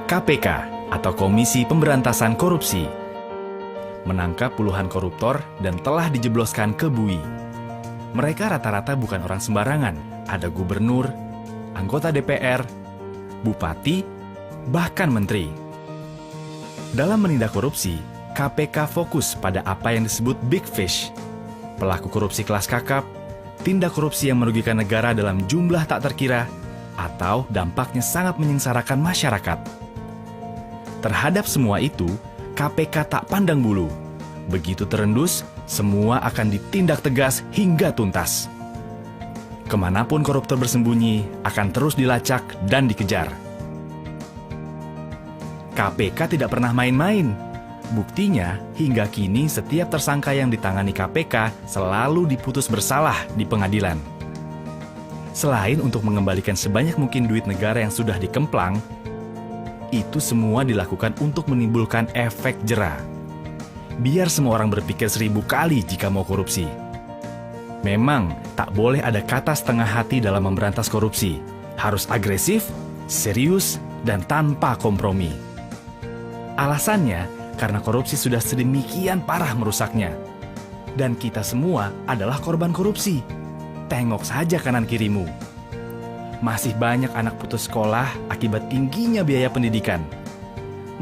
KPK atau Komisi Pemberantasan Korupsi menangkap puluhan koruptor dan telah dijebloskan ke bui. Mereka rata-rata bukan orang sembarangan, ada gubernur, anggota DPR, bupati, bahkan menteri. Dalam menindak korupsi, KPK fokus pada apa yang disebut big fish, pelaku korupsi kelas kakap, tindak korupsi yang merugikan negara dalam jumlah tak terkira, atau dampaknya sangat menyengsarakan masyarakat. Terhadap semua itu, KPK tak pandang bulu. Begitu terendus, semua akan ditindak tegas hingga tuntas. Kemanapun koruptor bersembunyi, akan terus dilacak dan dikejar. KPK tidak pernah main-main. Buktinya, hingga kini setiap tersangka yang ditangani KPK selalu diputus bersalah di pengadilan. Selain untuk mengembalikan sebanyak mungkin duit negara yang sudah dikemplang, itu semua dilakukan untuk menimbulkan efek jera. Biar semua orang berpikir 1000 kali jika mau korupsi. Memang, tak boleh ada kata setengah hati dalam memberantas korupsi. Harus agresif, serius, dan tanpa kompromi. Alasannya, karena korupsi sudah sedemikian parah merusaknya. Dan kita semua adalah korban korupsi. Tengok saja kanan kirimu. Masih banyak anak putus sekolah akibat tingginya biaya pendidikan.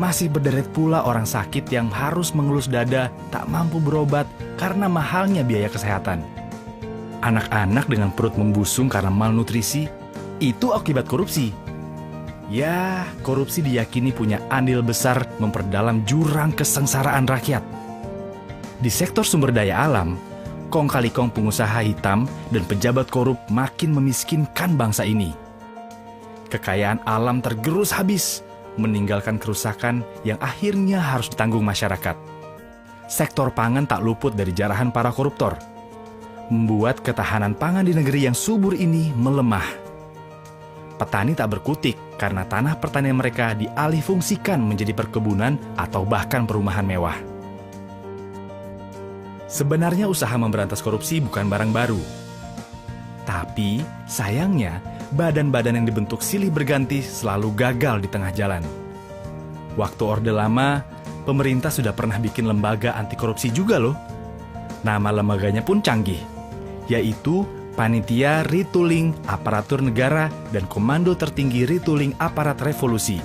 Masih berderet pula orang sakit yang harus mengelus dada tak mampu berobat karena mahalnya biaya kesehatan. Anak-anak dengan perut membusung karena malnutrisi, itu akibat korupsi. Ya, korupsi diyakini punya andil besar memperdalam jurang kesengsaraan rakyat. Di sektor sumber daya alam, kong kali kong pengusaha hitam dan pejabat korup makin memiskinkan bangsa ini. Kekayaan alam tergerus habis, meninggalkan kerusakan yang akhirnya harus ditanggung masyarakat. Sektor pangan tak luput dari jarahan para koruptor, membuat ketahanan pangan di negeri yang subur ini melemah. Petani tak berkutik karena tanah pertanian mereka dialihfungsikan menjadi perkebunan atau bahkan perumahan mewah. Sebenarnya usaha memberantas korupsi bukan barang baru. Tapi, sayangnya, badan-badan yang dibentuk silih berganti selalu gagal di tengah jalan. Waktu Orde Lama, pemerintah sudah pernah bikin lembaga anti korupsi juga loh. Nama lembaganya pun canggih, yaitu Panitia Retooling Aparatur Negara dan Komando Tertinggi Retooling Aparat Revolusi.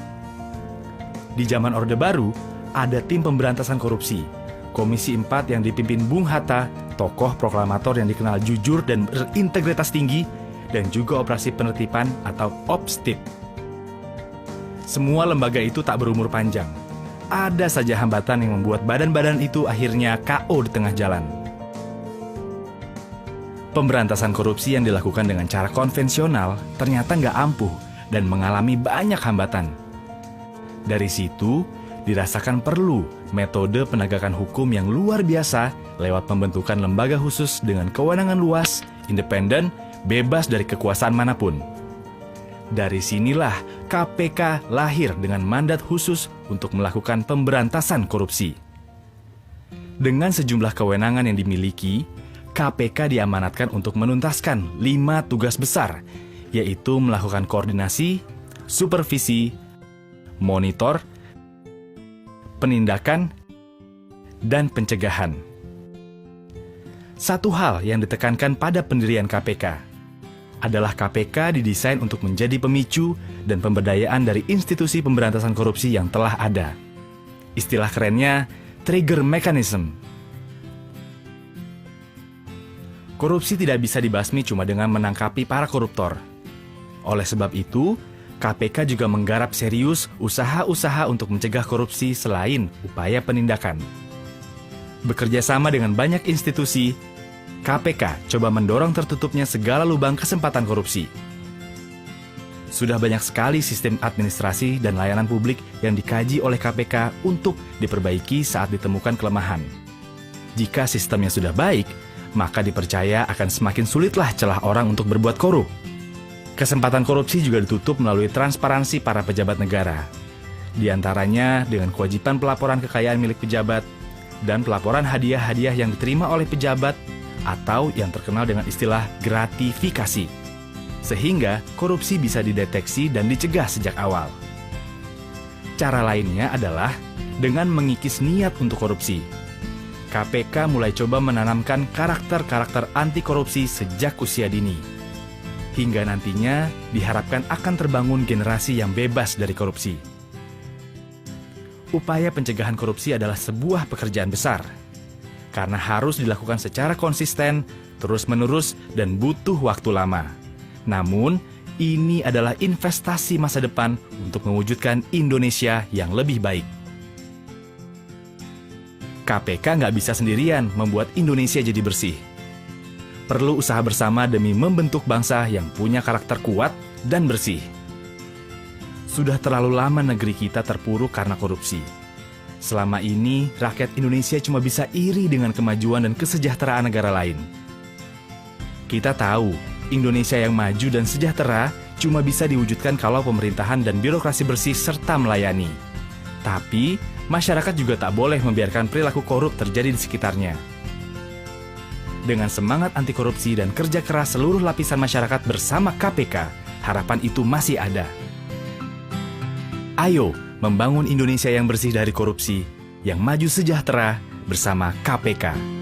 Di zaman Orde Baru, ada tim pemberantasan korupsi, Komisi 4 yang dipimpin Bung Hatta, tokoh proklamator yang dikenal jujur dan berintegritas tinggi, dan juga operasi penertiban atau OPSTIP. Semua lembaga itu tak berumur panjang. Ada saja hambatan yang membuat badan-badan itu akhirnya KO di tengah jalan. Pemberantasan korupsi yang dilakukan dengan cara konvensional ternyata nggak ampuh dan mengalami banyak hambatan. Dari situ, dirasakan perlu metode penegakan hukum yang luar biasa lewat pembentukan lembaga khusus dengan kewenangan luas, independen, bebas dari kekuasaan manapun. Dari sinilah KPK lahir dengan mandat khusus untuk melakukan pemberantasan korupsi. Dengan sejumlah kewenangan yang dimiliki, KPK diamanatkan untuk menuntaskan 5 tugas besar, yaitu melakukan koordinasi, supervisi, monitor, penindakan, dan pencegahan. Satu hal yang ditekankan pada pendirian KPK adalah KPK didesain untuk menjadi pemicu dan pemberdayaan dari institusi pemberantasan korupsi yang telah ada. Istilah kerennya, trigger mechanism. Korupsi tidak bisa dibasmi cuma dengan menangkapi para koruptor. Oleh sebab itu, KPK juga menggarap serius usaha-usaha untuk mencegah korupsi selain upaya penindakan. Bekerja sama dengan banyak institusi, KPK coba mendorong tertutupnya segala lubang kesempatan korupsi. Sudah banyak sekali sistem administrasi dan layanan publik yang dikaji oleh KPK untuk diperbaiki saat ditemukan kelemahan. Jika sistemnya sudah baik, maka dipercaya akan semakin sulitlah celah orang untuk berbuat korup. Kesempatan korupsi juga ditutup melalui transparansi para pejabat negara. Di antaranya dengan kewajiban pelaporan kekayaan milik pejabat dan pelaporan hadiah-hadiah yang diterima oleh pejabat atau yang terkenal dengan istilah gratifikasi. Sehingga korupsi bisa dideteksi dan dicegah sejak awal. Cara lainnya adalah dengan mengikis niat untuk korupsi. KPK mulai coba menanamkan karakter-karakter anti korupsi sejak usia dini. Hingga nantinya diharapkan akan terbangun generasi yang bebas dari korupsi. Upaya pencegahan korupsi adalah sebuah pekerjaan besar, karena harus dilakukan secara konsisten, terus-menerus, dan butuh waktu lama. Namun, ini adalah investasi masa depan untuk mewujudkan Indonesia yang lebih baik. KPK nggak bisa sendirian membuat Indonesia jadi bersih. Perlu usaha bersama demi membentuk bangsa yang punya karakter kuat dan bersih. Sudah terlalu lama negeri kita terpuruk karena korupsi. Selama ini, rakyat Indonesia cuma bisa iri dengan kemajuan dan kesejahteraan negara lain. Kita tahu, Indonesia yang maju dan sejahtera cuma bisa diwujudkan kalau pemerintahan dan birokrasi bersih serta melayani. Tapi, masyarakat juga tak boleh membiarkan perilaku korup terjadi di sekitarnya. Dengan semangat anti korupsi dan kerja keras seluruh lapisan masyarakat bersama KPK, harapan itu masih ada. Ayo membangun Indonesia yang bersih dari korupsi, yang maju sejahtera bersama KPK.